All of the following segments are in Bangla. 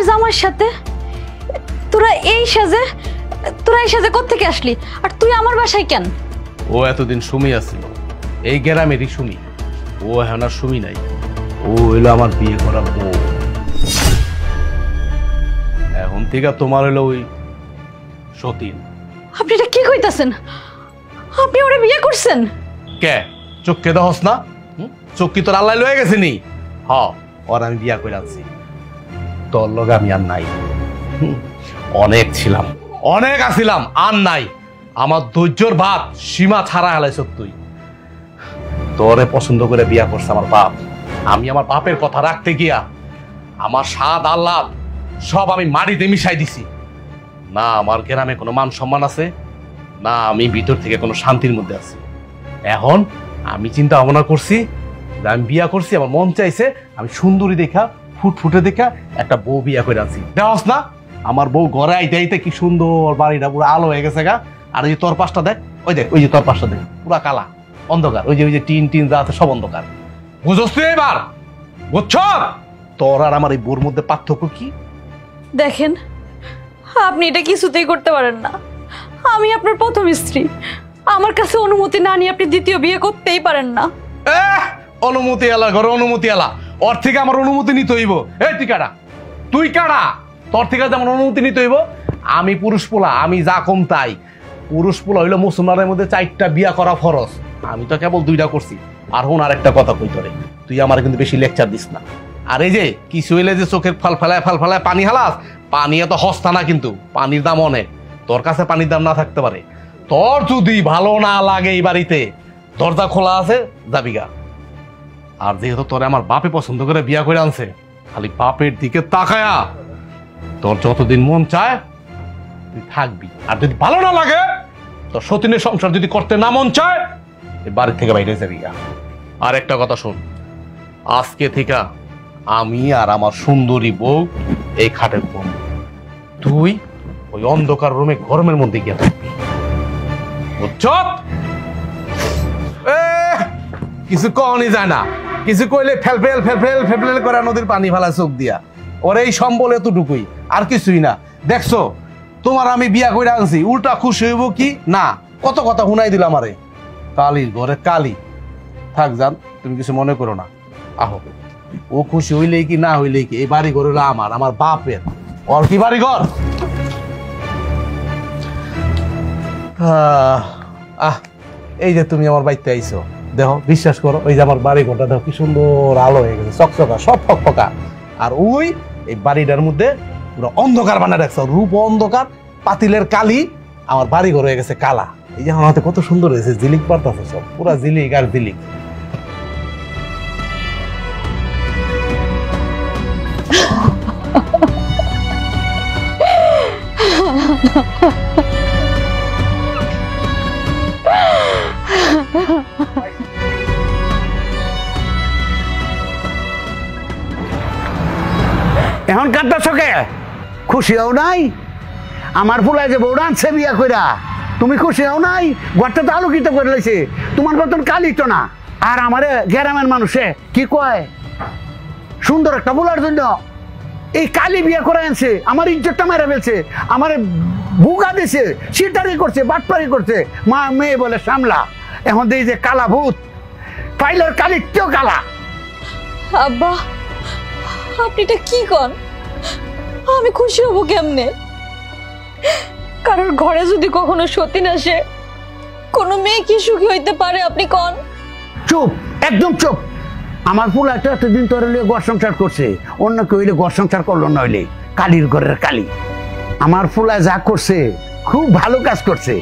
আমার জামার সাথে? তোরা এই সাজে কোত্থেকে আসলি? আর তুই আমার বাসায় কেন? ও এতদিন সুমি আছিল, এই গ্রামেরই সুমি। ও এখন আর সুমি নাই, ও হইলো আমার বিয়ে করা বউ। এখন থেকে তোমার হইলো ওই সতীন। আপনি এটা কি কইতাছেন? আপনি ওরে বিয়ে করছেন? কে চোখকে দহস না? চোখ কি তোর আল্লাহ লয়ে গেছে নি? হ, ওর আমি বিয়া করে আনছি। তোর লগে আমি আর নাই। অনেক ছিলাম, অনেক আসিলাম, আর নাই। আমার ধৈর্যর ভাত সীমা ছাড়া হেলাইছ তুই। তোরে পছন্দ করে বিয়া করছে আমার বাপ। আমি আমার বাপের কথা রাখতে গিয়া আমার স্বাদ আহ্লাদ সব আমি মাটিতে মিশাই দিছি। না আমার গ্রামে কোনো মান সম্মান আছে, না আমি ভিতর থেকে কোনো শান্তির মধ্যে আছি। এখন আমি চিন্তা ভাবনা করছি, আমি বিয়া করছি, আমার মন চাইছে আমি সুন্দরী দেখা, ফুটফুটে দেখা একটা বউ বিয়া করে আনছি। দেওয়াস না আমার বউ ঘরে আইতে আইতে কি সুন্দর, বাড়িটা পুরো আলো হয়ে গেছে গা। আর ওই যে তোর পাশটা দেখ, ওই দেখ, ওই যে তোর পাশটা দেখ, পুরা কালা অন্ধকার। ওই যে টিন যা আছে সব অন্ধকার। বুঝছ তুই এবার? বুঝছ তোর আর আমার এই বউর মধ্যে পার্থক্য কি? দেখেন, আপনি এটা কিছুতেই করতে পারেন না। আমি আপনার প্রথম স্ত্রী, আমার কাছে অনুমতি না নিয়ে আপনি দ্বিতীয় বিয়ে করতেই পারেন না। অনুমতি এলা ঘরে অনুমতি এলা, ওর থেকে আমার অনুমতি নিতে হইব। এই তুই কারা? তুই কারা? তোর থেকে যেমন অনুমতি নিতে হইব। আমি পুরুষ পোলা, আমি যা কম তাই। পুরুষ পোলা হইলো মুসলমানের মধ্যে 4টা বিয়া করা ফরজ, আমি তো কেবল 2টা করছি। আর হন আর একটা কথা কই তোরে, তুই আমার কিন্তু বেশি লেকচার দিস না। আর এই যে কিছু হইলে যে চোখের ফাল ফেলায় পানি হালাস, পানি এত সস্তা না কিন্তু, পানির দাম অনেক। তোর কাছে পানির দাম না থাকতে পারে। তোর যদি ভালো না লাগে এই বাড়িতে, দরজা খোলা আছে, যাবি গা। আর যেহেতু তোরে আমার বাপে পছন্দ করে বিয়া করে আনছে, খালি বাপের দিকে তাকায়া তোর যতদিন মন চায় তুই থাকবি। আর যদি ভালো না লাগে, তোর সতীনের সংসার যদি করতে না মন চায়, এই বাড়ি থেকে বাইরে যাবি গা। আর একটা কথা শোন, আজকে থেকে আমি আর আমার সুন্দরী বউ এই খাটের বউ, তুই ওই অন্ধকার রুমে গরমের মধ্যে গিয়ে থাকবি। বুঝছ? কিছু কওনি যায় না, কিছু কইলে ফেলফেল করে নদীর পানি ফেলা চোখ দিয়া। ওর এই সম্বল এতটুকুই, আর কিছুই না। দেখছো তোমার আমি বিয়া করে আনছি, উল্টা খুশি হইব কি না? কত কথা শুনাই দিলাম। আরে কালির ঘরে কালি থাক, যান, তুমি কিছু মনে করো না। আহো, ও খুশি হইলেই কি না হইলেই কি, এই বাড়ি ঘর হলো আমার বাপের। ওর কি বাড়ি ঘর? এই যে তুমি আমার বাড়িতে আইছো, দেখো, বিশ্বাস করো, ওই যে আমার বাড়ি ঘরটা দেখো কি সুন্দর আলো হয়ে গেছে, চকচকা, সব ফকফকা। আর ওই এই বাড়িটার মধ্যে পুরো অন্ধকার বানায় রাখছো, রূপ অন্ধকার, পাতিলের কালি, আমার বাড়ি ঘর হয়ে গেছে কালা। এই যে আমার হাতে কত সুন্দর হয়েছে, জিলিক পারতাছে সব, পুরা জিলিক আর জিলিক। এখন কাঁদতেছ কে? খুশি হও নাই? আমার ফুলায় যে বউরা আনছে বিয়া কইরা, তুমি খুশি হও নাই? ঘরটা তো আলোকিত করে লাইছে, তোমার মতন কালি তো না। আর আমারে গ্রামের মানুষে কি কয়, সুন্দর একটা ফুলার জন্য এই কালি বিয়া করে আনছে, আমার ইজ্জতটা মেরে ফেলছে, আমার বুগা দিছে, সিটারি করছে, বাটপারি করছে, মা মেয়ে বলে সামলা। এখন এই যে কালা ভূত, পাইলের কালির কেউ কালা। আব্বা, আপনি এটা কি কন? আমি খুশি হব কেমনে? কারোর ঘরে যদি কখনো সতীন আসে, কোনো মেয়ে কি সুখী হইতে পারে আপনি কন? চুপ, একদম চুপ। আমার ফুলা এতদিন তোর ঘর সংসার করছে, অন্য কেউ হইলে ঘর সংসার করলো না, হইলে কালির ঘরের কালি। আমার ফুলা যা করছে খুব ভালো কাজ করছে।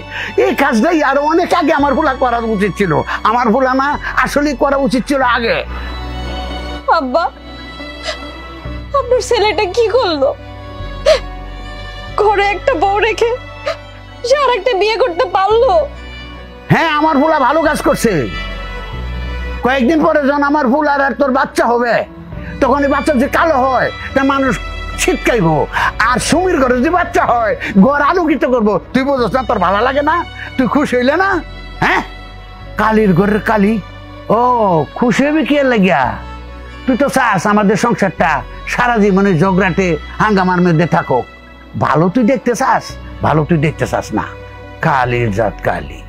এই কাজটাই আরো অনেক আগে আমার ফুলা করা উচিত ছিল। আমার ফুলা না আসলে করা উচিত ছিল আগে। আব্বা, আপনার ছেলেটা কি করলো? ঘরে একটা বউ রেখে সে আর একটা বিয়ে করতে পারলো? হ্যাঁ, আমার ফুলা ভালো কাজ করছে। কয়েকদিন পরে যখন আমার ফুল আর তোর বাচ্চা হবে, তখন এই বাচ্চা যে কালো হয় তা মানুষ ছিটকাইব। আর সুমির ঘরে যদি বাচ্চা হয়, ঘর আলোকিত করবো। তুই বুঝছ না? তোর ভালো লাগে না? তুই খুশি হইলে না? হ্যাঁ, কালির ঘরের কালি। ও, খুশি হবি কি লাগিয়া? তুই তো চাস আমাদের সংসারটা সারা জীবনে ঝগড়াটে হাঙ্গামার মধ্যে থাকো। ভালো তুই দেখতে চাস? ভালো তুই দেখতে চাস না। কালির জাত কালি।